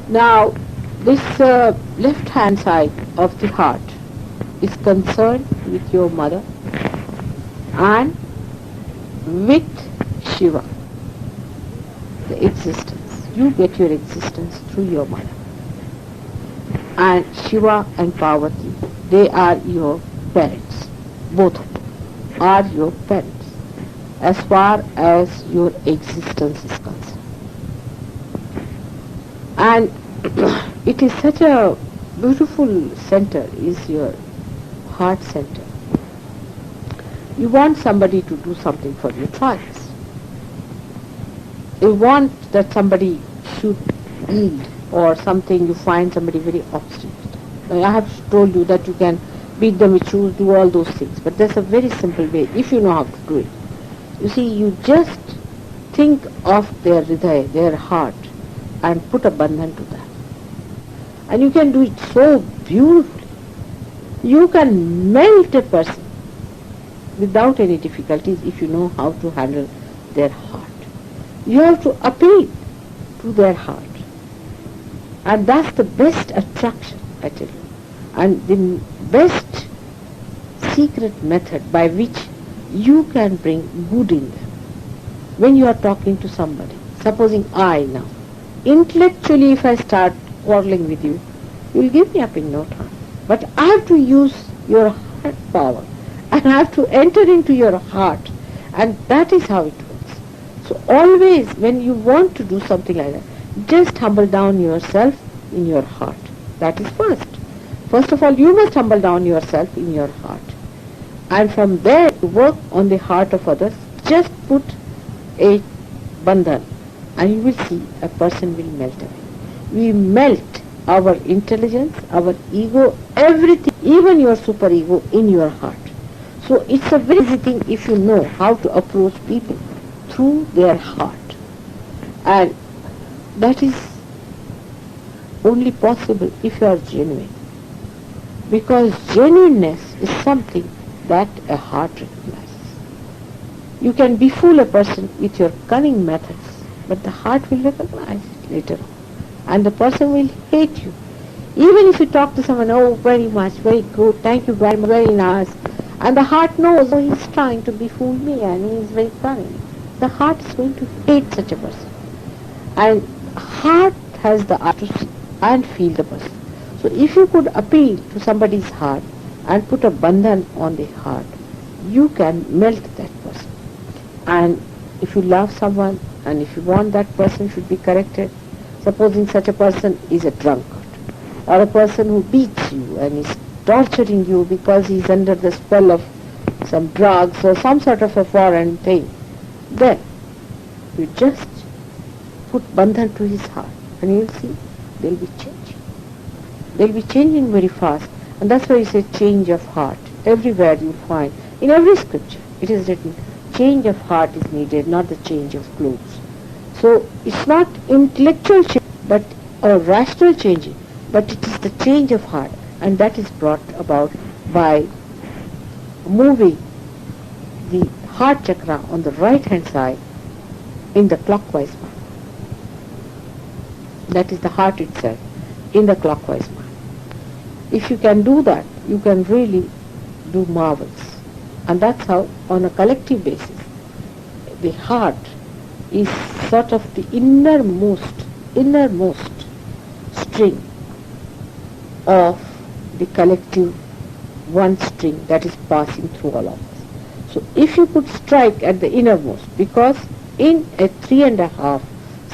Now, this left hand side of the heart is concerned with your mother and with Shiva, the existence. You get your existence through your mother. And Shiva and Parvati, they are your parents. Both of them are your parents as far as your existence is concerned. And it is such a beautiful center is your heart center. You want somebody to do something for your choice. You want that somebody should yield or something, you find somebody very obstinate. I have told you that you can beat them with shoes, do all those things, but there's a very simple way if you know how to do it. You see, you just think of their hridaya, their heart, and put a bandhan to that. And you can do it so beautifully. You can melt a person without any difficulties if you know how to handle their heart. You have to appeal to their heart. And that's the best attraction, I tell you. And the best secret method by which you can bring good in them. When you are talking to somebody, supposing I now, intellectually if I start quarreling with you, you will give me up in no time. But I have to use your heart power. And I have to enter into your heart. And that is how it works. So always when you want to do something like that, just humble down yourself in your heart. That is first. First of all, you must humble down yourself in your heart. And from there, to work on the heart of others, just put a bandhan and you will see a person will melt away. We melt our intelligence, our ego, everything, even your superego in your heart. So it's a very easy thing if you know how to approach people through their heart. And that is only possible if you are genuine. Because genuineness is something that a heart recognizes. You can befool a person with your cunning methods, but the heart will recognize it later on. And the person will hate you. Even if you talk to someone, oh, very much, very good, thank you very much, very nice. And the heart knows, oh, he's trying to befool me and he is very cunning. The heart is going to hate such a person. And heart has the art to see and feel the person. So if you could appeal to somebody's heart and put a bandhan on the heart, you can melt that person. And if you love someone and if you want that person should be corrected, supposing such a person is a drunkard or a person who beats you and is torturing you because he is under the spell of some drugs or some sort of a foreign thing, then you just put bandhan to his heart and you will see there will be change. They will be changing very fast, and that's why you say change of heart. Everywhere you find, in every scripture, it is written, change of heart is needed, not the change of clothes. So it's not intellectual change, but a rational changing, but it is the change of heart, and that is brought about by moving the heart chakra on the right hand side in the clockwise manner. That is the heart itself in the clockwise manner. If you can do that, you can really do marvels. And that's how, on a collective basis, the heart is sort of the innermost string of the collective one string that is passing through all of us. So if you could strike at the innermost, because in a 3.5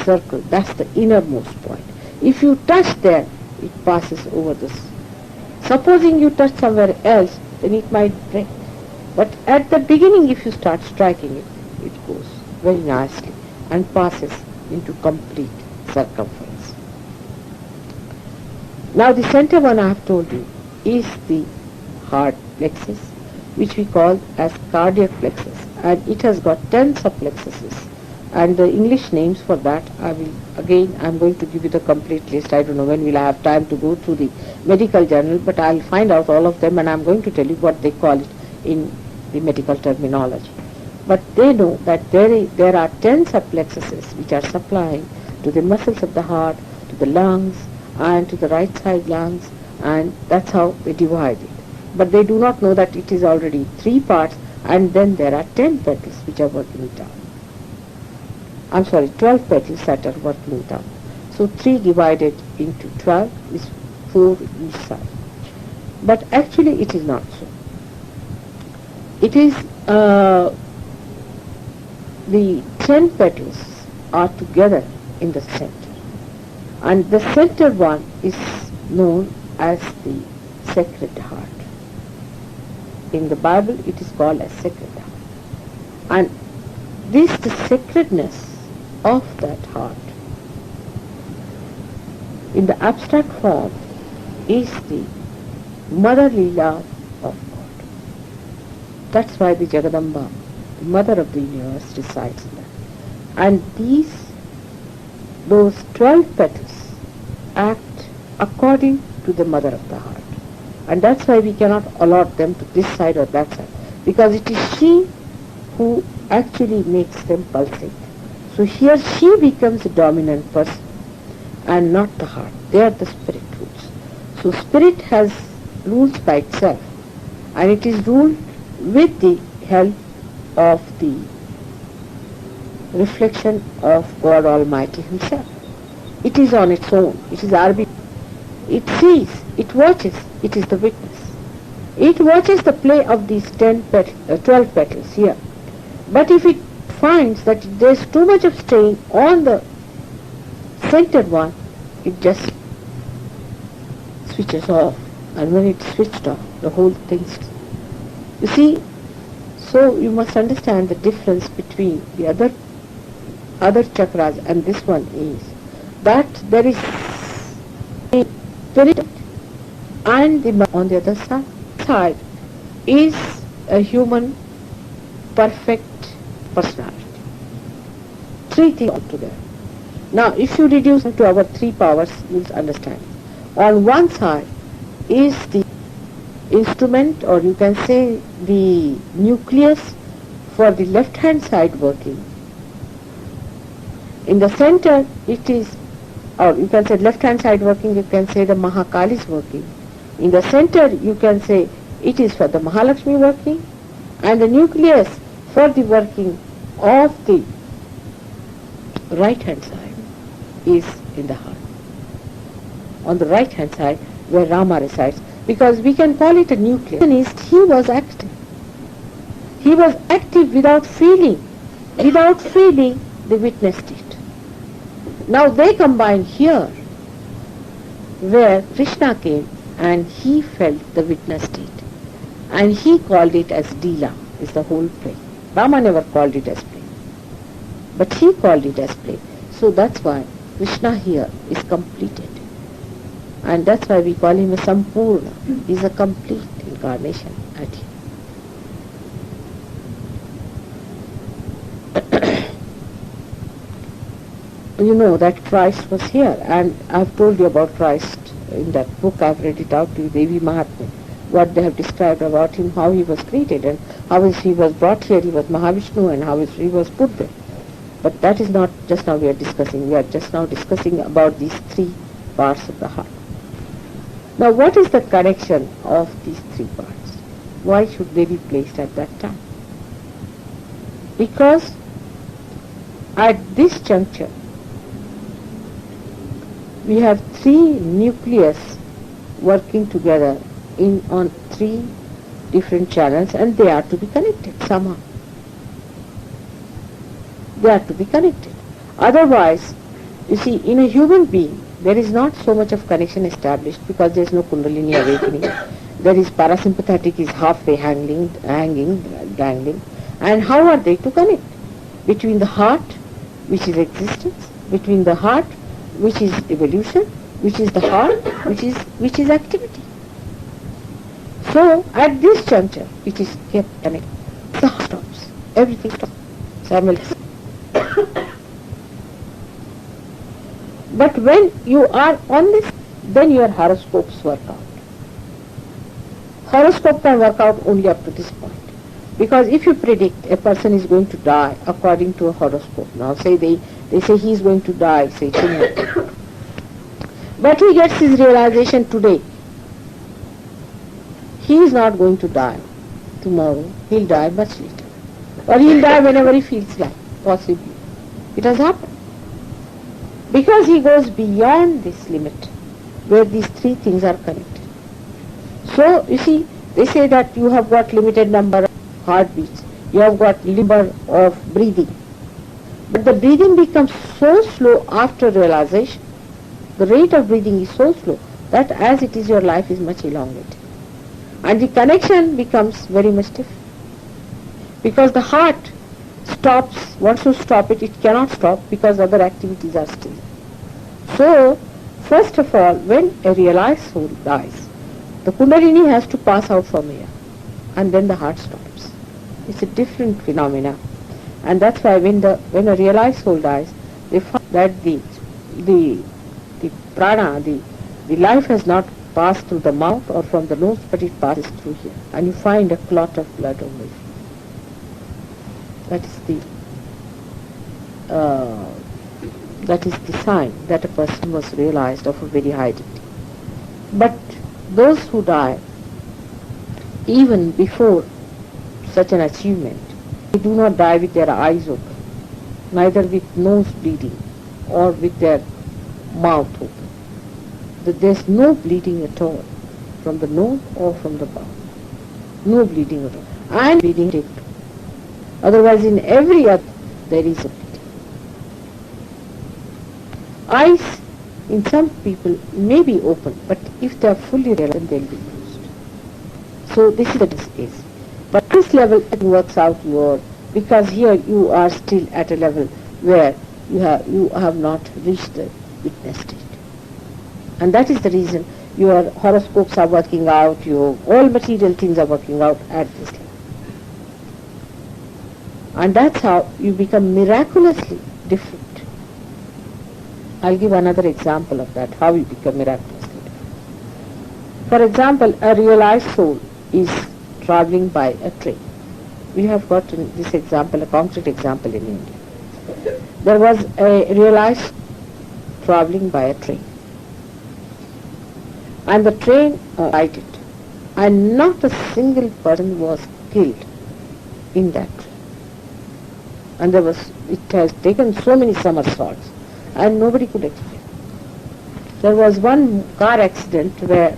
circle, that's the innermost point. If you touch there, it passes over this. Supposing you touch somewhere else, then it might break. But at the beginning, if you start striking it, it goes very nicely and passes into complete circumference. Now the center one I have told you is the heart plexus, which we call as cardiac plexus, and it has got 10 subplexuses. And the English names for that, I'm going to give you the complete list. I don't know when we'll have time to go through the medical journal, but I'll find out all of them and I'm going to tell you what they call it in the medical terminology. But they know that there are 10 subplexuses which are supplying to the muscles of the heart to the lungs and to the right side lungs, and that's how they divide it. But they do not know that it is already 3 parts, and then there are 10 petals which are working down. 12 petals that are working down. So 3 divided into 12 is 4 each side. But actually it is not so. It is the 10 petals are together in the center, and the center one is known as the Sacred Heart. In the Bible it is called as Sacred Heart, and the sacredness of that heart in the abstract form is the motherly love of God. That's why the Jagadamba, the mother of the universe, resides in that. And those 12 petals act according to the mother of the heart. And that's why we cannot allot them to this side or that side, because it is she who actually makes them pulsate. So here she becomes the dominant person and not the heart. They are the spirit rules. So spirit has rules by itself, and it is ruled with the help of the reflection of God Almighty Himself. It is on its own. It is arbitrary. It sees, it watches, it is the witness. It watches the play of these 12 petals here. But if it finds that there is too much of strain on the centered one, it just switches off. And when it's switched off, the whole thing. You see, so you must understand the difference between the other chakras and this one is that there is a spirit, and on the other side is a human perfect personality. 3 things altogether. Now if you reduce them to our 3 powers, you will understand. On one side is the instrument, or you can say the nucleus for the left hand side working. In the center it is, or you can say left hand side working, you can say the Mahakali is working. In the center you can say it is for the Mahalakshmi working, and the nucleus for the working of the right hand side is in the heart. On the right hand side where Rama resides, because we can call it a nucleus. He was active. He was active without feeling. Without feeling, they witnessed it. Now they combine here where Krishna came and he felt the witness state. And he called it as Leela, is the whole play. Rama never called it as play, but he called it as play. So that's why Krishna here is completed. And that's why we call him a Sampurna. He's a complete incarnation at him. You know that Christ was here, and I've told you about Christ in that book. I've read it out to you, Devi Mahatmya, what they have described about him, how he was created and how he was brought here. He was Mahavishnu, and how he was put there. But that is not just now we are discussing. We are just now discussing about these 3 parts of the heart. Now what is the connection of these 3 parts? Why should they be placed at that time? Because at this juncture we have 3 nucleus working together on 3 different channels, and they are to be connected somehow. They are to be connected. Otherwise, you see, in a human being, there is not so much of connection established because there is no Kundalini awakening. There is parasympathetic is halfway hanging, dangling. And how are they to connect? Between the heart, which is existence, between the heart, which is evolution, which is the heart, which is activity. So at this juncture, it is kept connected. The heart stops. Everything stops. Simultaneously. But when you are on this, then your horoscopes work out. Horoscope can work out only up to this point. Because if you predict a person is going to die according to a horoscope, now say they say he is going to die, say tomorrow. But he gets his realization today. He is not going to die tomorrow. He'll die much later. Or he'll die whenever he feels like, possibly. It has happened. Because he goes beyond this limit, where these three things are connected. So, you see, they say that you have got limited number of heartbeats. You have got number of breathing. But the breathing becomes so slow after realization. The rate of breathing is so slow that as it is, your life is much elongated. And the connection becomes very much different. Because the heart stops, wants to stop it, it cannot stop because other activities are still. So, first of all, when a realized soul dies, the Kundalini has to pass out from here, and then the heart stops. It's a different phenomena, and that's why when a realized soul dies, they find that the prana, the life has not passed through the mouth or from the nose, but it passes through here, and you find a clot of blood over here. That is the sign that a person was realized of a very high degree. But those who die even before such an achievement, they do not die with their eyes open, neither with nose bleeding or with their mouth open. There's no bleeding at all from the nose or from the mouth. No bleeding at all. And bleeding take place. Otherwise, in every other, there is a bleeding. Eyes, in some people, may be open, but if they are fully realized, they'll be closed. So this is the case. But this level, it works out because here you are still at a level where you have not reached the witness state. And that is the reason your horoscopes are working out, your all material things are working out at this level. And that's how you become miraculously different. I'll give another example of that, how you become miraculously different. For example, a realized soul is traveling by a train. We have got in this example, a concrete example in India. There was a realized traveling by a train. And the train alighted. And not a single person was killed in that train. And it has taken so many somersaults, and nobody could explain. There was one car accident where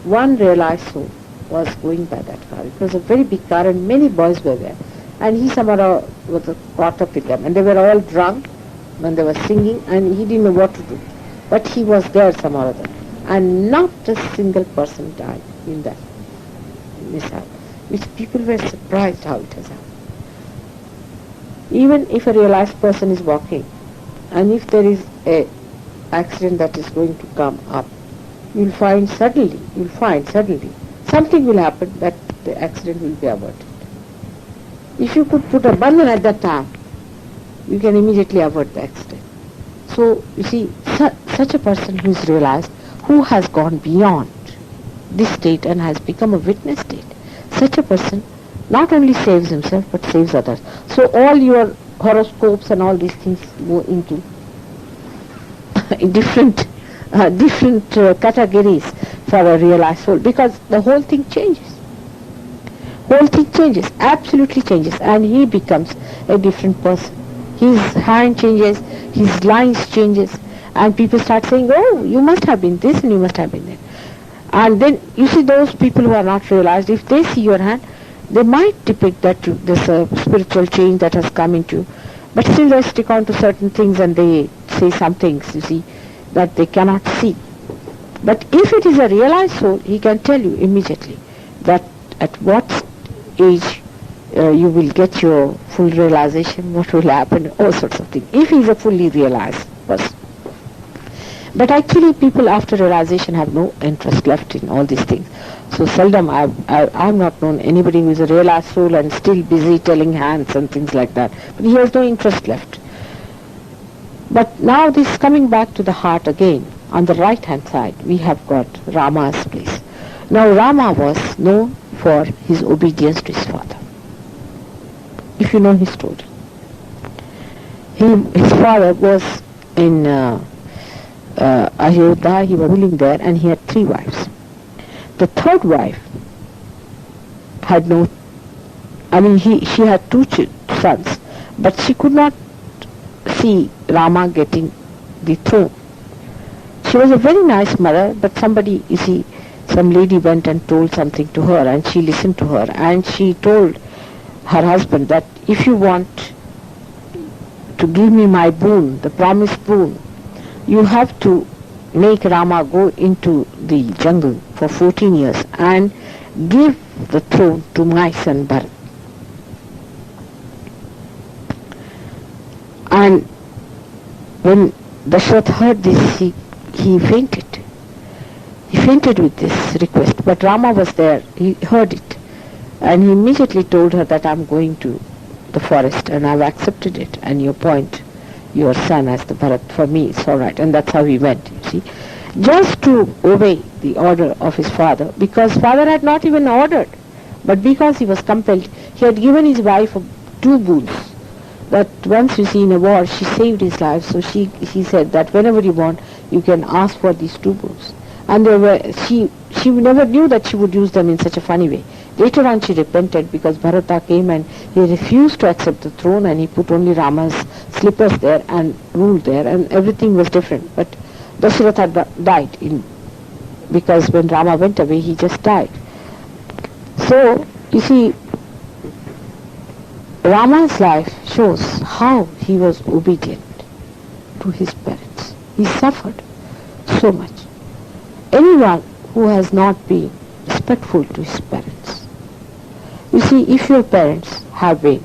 one realized soul was going by that car. It was a very big car and many boys were there. And he somehow was caught up with them. And they were all drunk when they were singing, and he didn't know what to do. But he was there somehow or other. And not a single person died in that mishap, which people were surprised how it has happened. Even if a realized person is walking, and if there is a accident that is going to come up, you'll find suddenly something will happen that the accident will be averted. If you could put a bandhan at that time, you can immediately avert the accident. So, you see, such a person who is realized, who has gone beyond this state and has become a witness state, such a person not only saves himself but saves others. So all your horoscopes and all these things go into different categories for a realized soul, because the whole thing changes. Absolutely changes, and he becomes a different person. His hand changes, his lines changes, and people start saying, oh, you must have been this and you must have been that. And then you see those people who are not realized, if they see your hand, they might depict that there's a spiritual change that has come into you. But still they stick on to certain things and they say some things, you see, that they cannot see. But if it is a realized soul, he can tell you immediately that at what age you will get your full realization, what will happen, all sorts of things, if he is a fully realized person. But actually people after realization have no interest left in all these things. So seldom I've not known anybody who is a realized soul and still busy telling hands and things like that. But he has no interest left. But now this is coming back to the heart again. On the right hand side we have got Rama's place. Now Rama was known for his obedience to his father. If you know his story. His father was in Ayodhya, he was ruling there, and he had 3 wives. The third wife had no, she had 2 sons, but she could not see Rama getting the throne. She was a very nice mother, but somebody, some lady went and told something to her, and she listened to her, and she told her husband that if you want to give me my boon, the promised boon, you have to make Rama go into the jungle for 14 years and give the throne to my son Bharat. And when Dashrath heard this, he fainted. He fainted with this request, but Rama was there. He heard it, and he immediately told her that I'm going to the forest and I've accepted it, and you appoint your son as the Bharat. For me it's all right. And that's how he went, just to obey the order of his father, because father had not even ordered, but because he was compelled, he had given his wife 2 boons. That once, in a war, she saved his life, so he said that whenever you want, you can ask for these 2 boons. And she never knew that she would use them in such a funny way. Later on she repented, because Bharata came and he refused to accept the throne, and he put only Rama's slippers there and ruled there, and everything was different. But Dashrath had died, because when Rama went away, he just died. So, Rama's life shows how he was obedient to his parents. He suffered so much. Anyone who has not been respectful to his parents, if your parents have been